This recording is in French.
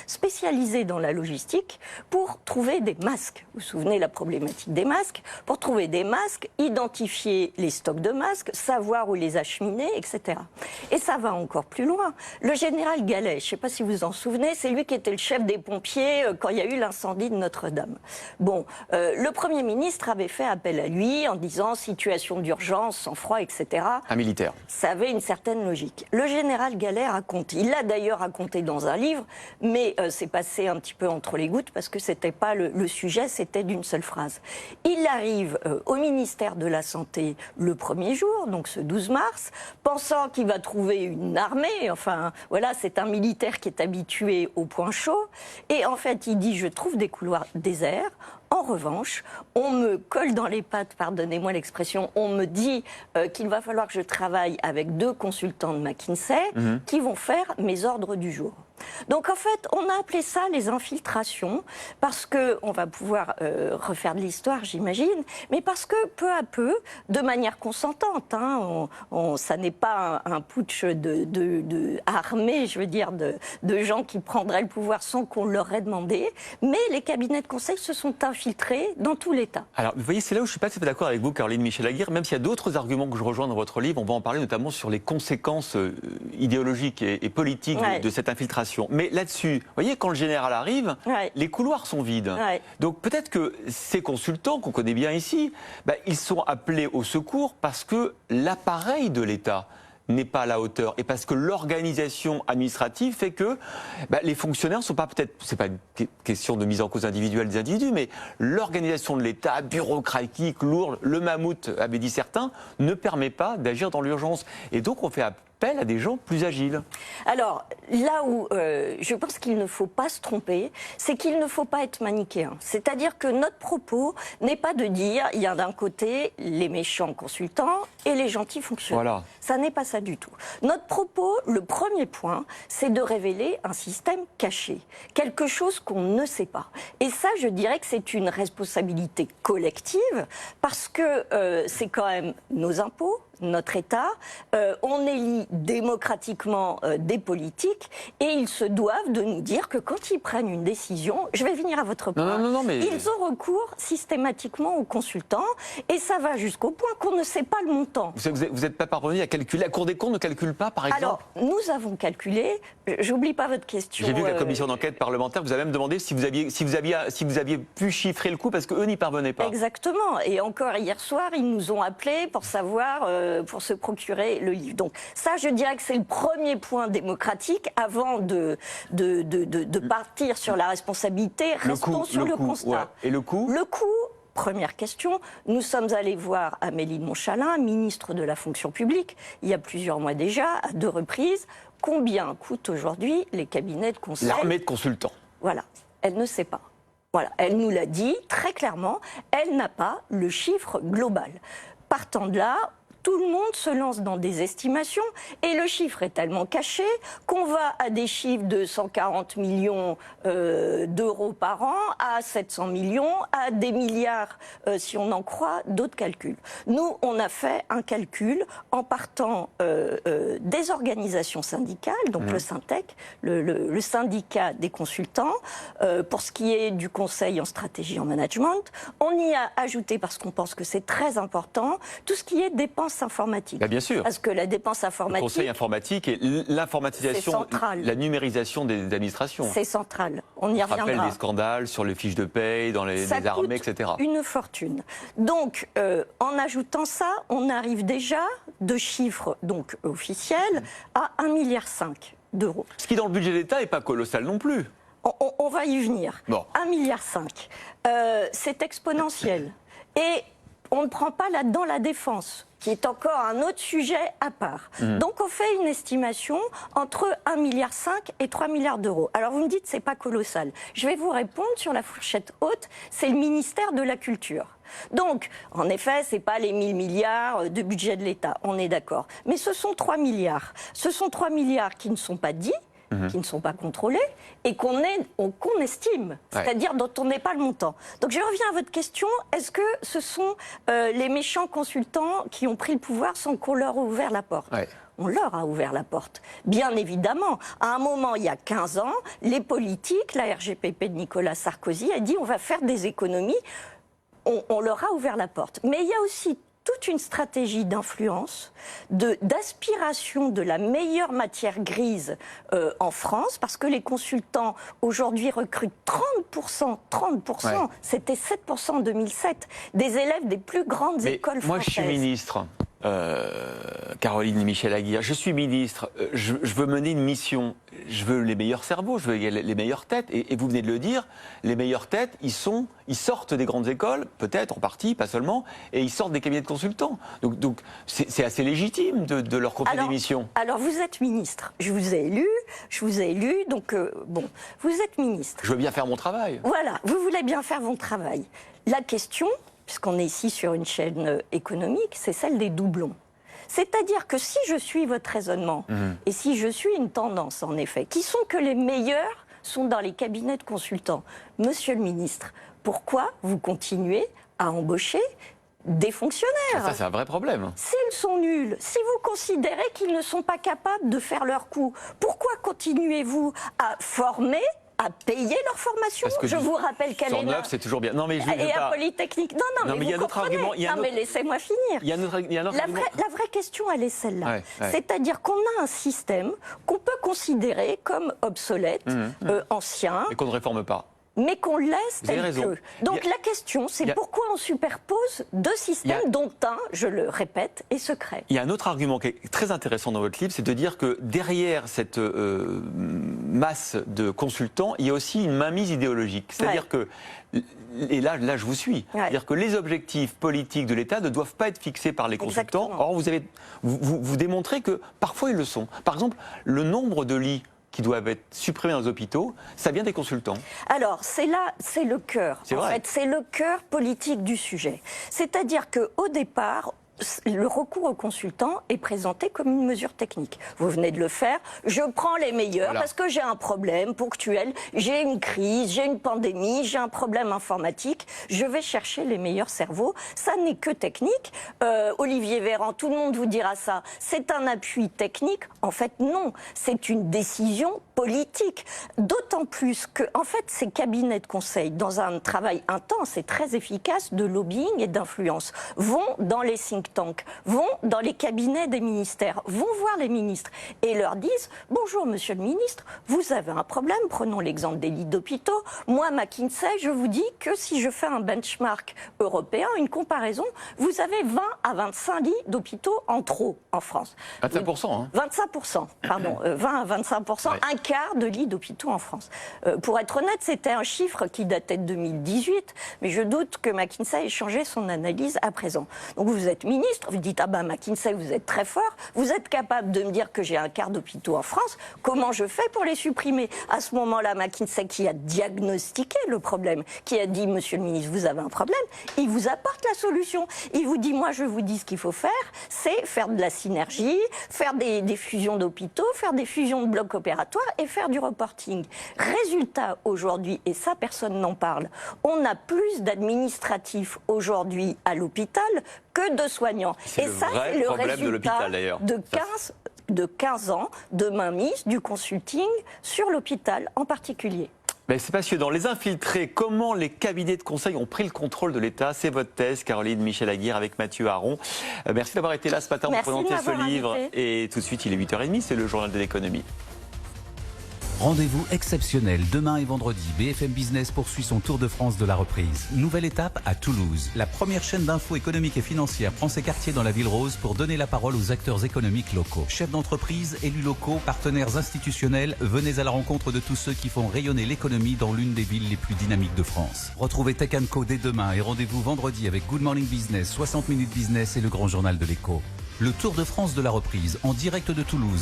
spécialisé dans la logistique pour trouver des masques. Vous vous souvenez la problématique des masques? Pour trouver des masques, identifier les stocks de masques, savoir où les acheminer, etc. Et ça va encore plus loin. Le général Gallet, je ne sais pas si vous vous en souvenez, c'est lui qui était le chef des pompiers quand il y a eu l'incendie de Notre-Dame. Bon, le Premier ministre avait fait appel à lui en disant situation d'urgence, sang-froid, etc. Un militaire. Ça avait une certaine logique. Le général Gallet raconte, il l'a d'ailleurs raconté dans un livre, mais c'est passé un petit peu entre les gouttes parce que c'était pas le sujet, c'était d'une seule phrase. Il arrive au ministère de la Santé le premier jour, donc ce 12 mars, pensant qu'il va trouver une armée, enfin voilà, c'est un militaire qui est habitué au point chaud, et en fait il dit je trouve des couloirs déserts. En revanche, on me colle dans les pattes, pardonnez-moi l'expression, on me dit qu'il va falloir que je travaille avec 2 consultants de McKinsey qui vont faire mes ordres du jour. Donc en fait, on a appelé ça les infiltrations, parce que, on va pouvoir refaire de l'histoire j'imagine, mais parce que peu à peu, de manière consentante, hein, ça n'est pas un putsch armé, je veux dire, de gens qui prendraient le pouvoir sans qu'on leur ait demandé, mais les cabinets de conseil se sont infiltrés dans tout l'État. Alors, vous voyez, c'est là où je ne suis pas tout à fait d'accord avec vous, Caroline Michel-Aguirre, même s'il y a d'autres arguments que je rejoins dans votre livre, on va en parler notamment sur les conséquences idéologiques et politiques de cette infiltration. Mais là-dessus, vous voyez, quand le général arrive, les couloirs sont vides. Donc peut-être que ces consultants, qu'on connaît bien ici, ils sont appelés au secours parce que l'appareil de l'État n'est pas à la hauteur et parce que l'organisation administrative fait que les fonctionnaires ne sont pas peut-être, c'est pas une question de mise en cause individuelle des individus, mais l'organisation de l'État, bureaucratique, lourde, le mammouth, avaient dit certains, ne permet pas d'agir dans l'urgence. Et donc on fait appel à des gens plus agiles. Alors, là où je pense qu'il ne faut pas se tromper, c'est qu'il ne faut pas être manichéen. C'est-à-dire que notre propos n'est pas de dire il y a d'un côté les méchants consultants et les gentils fonctionnaires. Voilà. Ça n'est pas ça du tout. Notre propos, le premier point, c'est de révéler un système caché, quelque chose qu'on ne sait pas. Et ça, je dirais que c'est une responsabilité collective parce que c'est quand même nos impôts, notre État, on élit démocratiquement des politiques et ils se doivent de nous dire que quand ils prennent une décision, je vais venir à votre point, mais ils ont recours systématiquement aux consultants et ça va jusqu'au point qu'on ne sait pas le montant. Vous n'êtes pas parvenu à calculer, la Cour des comptes ne calcule pas par exemple? Alors, nous avons calculé, j'oublie pas votre question. J'ai vu que la commission d'enquête parlementaire vous a même demandé si vous aviez pu chiffrer le coût parce qu'eux n'y parvenaient pas. Exactement, et encore hier soir, ils nous ont appelés pour savoir, pour se procurer le livre. Donc ça, je dirais que c'est le premier point démocratique avant de partir sur la responsabilité. Restons sur le constat. Ouais. Et le coût? Le coût, première question, nous sommes allés voir Amélie de Montchalin, ministre de la fonction publique, il y a plusieurs mois déjà, à 2 reprises. Combien coûtent aujourd'hui les cabinets de conseil? L'armée de consultants. Voilà, elle ne sait pas. Voilà, elle nous l'a dit très clairement, elle n'a pas le chiffre global. Partant de là, tout le monde se lance dans des estimations et le chiffre est tellement caché qu'on va à des chiffres de 140 millions d'euros par an, à 700 millions, à des milliards si on en croit d'autres calculs. Nous, on a fait un calcul en partant des organisations syndicales, donc le Syntec, le syndicat des consultants, pour ce qui est du conseil en stratégie en management. On y a ajouté, parce qu'on pense que c'est très important, tout ce qui est dépenses informatique. Bien sûr. Parce que la dépense informatique... Le conseil informatique et l'informatisation, la numérisation des administrations. C'est central. On y reviendra. On rappelle des scandales sur les fiches de paye, dans les armées, etc. Une fortune. Donc, en ajoutant ça, on arrive déjà de chiffres donc officiels à 1,5 milliard d'euros. Ce qui, dans le budget de l'État, n'est pas colossal non plus. On va y venir. Bon. 1,5 milliard. C'est exponentiel. Et on ne prend pas là-dedans la défense, qui est encore un autre sujet à part. Donc on fait une estimation entre 1,5 milliard et 3 milliards d'euros. Alors vous me dites, c'est pas colossal. Je vais vous répondre sur la fourchette haute, c'est le ministère de la Culture. Donc, en effet, ce n'est pas les 1000 milliards de budget de l'État, on est d'accord. Mais ce sont 3 milliards. Ce sont 3 milliards qui ne sont pas dits, qui ne sont pas contrôlés et qu'on estime, c'est-à-dire dont on n'est pas le montant. Donc je reviens à votre question, est-ce que ce sont les méchants consultants qui ont pris le pouvoir sans qu'on leur ait ouvert la porte? On leur a ouvert la porte. Bien évidemment, à un moment, il y a 15 ans, les politiques, la RGPP de Nicolas Sarkozy a dit on va faire des économies. On leur a ouvert la porte. Mais il y a aussi toute une stratégie d'influence, d'aspiration de la meilleure matière grise en France, parce que les consultants aujourd'hui recrutent 30%, ouais. C'était 7% en 2007, des élèves des plus grandes écoles françaises. Moi je suis ministre, Caroline Michel-Aguirre, je suis ministre, je veux mener une mission, je veux les meilleurs cerveaux, je veux les meilleures têtes, et vous venez de le dire, les meilleures têtes, ils sortent des grandes écoles, peut-être en partie, pas seulement, et ils sortent des cabinets de consultants. Donc c'est assez légitime de leur confier des missions. Alors vous êtes ministre, je vous ai élu, donc bon, vous êtes ministre. Je veux bien faire mon travail. Voilà, vous voulez bien faire votre travail. La question, puisqu'on est ici sur une chaîne économique, c'est celle des doublons. C'est-à-dire que si je suis votre raisonnement, et si je suis une tendance en effet, qui sont que les meilleurs sont dans les cabinets de consultants, monsieur le ministre, pourquoi vous continuez à embaucher des fonctionnaires? Ça, c'est un vrai problème. S'ils sont nuls, si vous considérez qu'ils ne sont pas capables de faire leur coup, pourquoi continuez-vous à former, à payer leur formation? Je vous rappelle qu'elle est là. C'est toujours bien. Non, mais je et à Polytechnique. Non, mais il y a d'autres arguments. Mais laissez-moi finir. La vraie question, elle est celle-là. Ouais. C'est-à-dire qu'on a un système qu'on peut considérer comme obsolète, ancien. Et qu'on ne réforme pas. Mais qu'on laisse tel que. Donc la question, c'est pourquoi on superpose deux systèmes dont un, je le répète, est secret. Il y a un autre argument qui est très intéressant dans votre livre, c'est de dire que derrière cette masse de consultants, il y a aussi une mainmise idéologique. C'est-à-dire que, et là je vous suis, c'est-à-dire que les objectifs politiques de l'État ne doivent pas être fixés par les consultants. Or, vous démontrez que parfois ils le sont. Par exemple, le nombre de lits qui doivent être supprimés dans les hôpitaux, ça vient des consultants. Alors, c'est le cœur. En fait, c'est le cœur politique du sujet. C'est-à-dire qu'au départ, le recours aux consultants est présenté comme une mesure technique. Vous venez de le faire. Je prends les meilleurs parce que j'ai un problème ponctuel, j'ai une crise, j'ai une pandémie, j'ai un problème informatique. Je vais chercher les meilleurs cerveaux. Ça n'est que technique. Olivier Véran, tout le monde vous dira ça. C'est un appui technique. En fait, non. C'est une décision politique. D'autant plus que, en fait, ces cabinets de conseil, dans un travail intense et très efficace de lobbying et d'influence, vont dans les think tanks, vont dans les cabinets des ministères, vont voir les ministres et leur disent « Bonjour, monsieur le ministre, vous avez un problème, prenons l'exemple des lits d'hôpitaux. Moi, McKinsey, je vous dis que si je fais un benchmark européen, une comparaison, vous avez 20 à 25 lits d'hôpitaux en trop en France. » 25%, hein. 25%, pardon, 20 à 25%, un quart de lits d'hôpitaux en France. Pour être honnête, c'était un chiffre qui datait de 2018, mais je doute que McKinsey ait changé son analyse à présent. Donc vous êtes ministre, vous dites « Ah ben McKinsey, vous êtes très fort, vous êtes capable de me dire que j'ai un quart d'hôpitaux en France, comment je fais pour les supprimer ?» À ce moment-là, McKinsey, qui a diagnostiqué le problème, qui a dit « Monsieur le ministre, vous avez un problème », il vous apporte la solution. Il vous dit « Moi, je vous dis ce qu'il faut faire, c'est faire de la synergie, faire des fusions d'hôpitaux, faire des fusions de blocs opératoires et faire du reporting. » Résultat aujourd'hui, et ça personne n'en parle, on a plus d'administratifs aujourd'hui à l'hôpital que de soignants. Et ça, c'est le résultat de 15 ans de mainmise du consulting sur l'hôpital en particulier. C'est passionnant. Les infiltrés, comment les cabinets de conseil ont pris le contrôle de l'État? C'est votre thèse, Caroline Michel-Aguirre, avec Mathieu Aron. Merci d'avoir été là ce matin pour présenter ce livre. Et tout de suite, il est 8h30, c'est le journal de l'économie. Rendez-vous exceptionnel demain et vendredi. BFM Business poursuit son tour de France de la reprise. Nouvelle étape à Toulouse. La première chaîne d'infos économiques et financières prend ses quartiers dans la Ville Rose pour donner la parole aux acteurs économiques locaux. Chefs d'entreprise, élus locaux, partenaires institutionnels, venez à la rencontre de tous ceux qui font rayonner l'économie dans l'une des villes les plus dynamiques de France. Retrouvez Tech & Co dès demain et rendez-vous vendredi avec Good Morning Business, 60 minutes business et le grand journal de l'écho. Le Tour de France de la reprise en direct de Toulouse.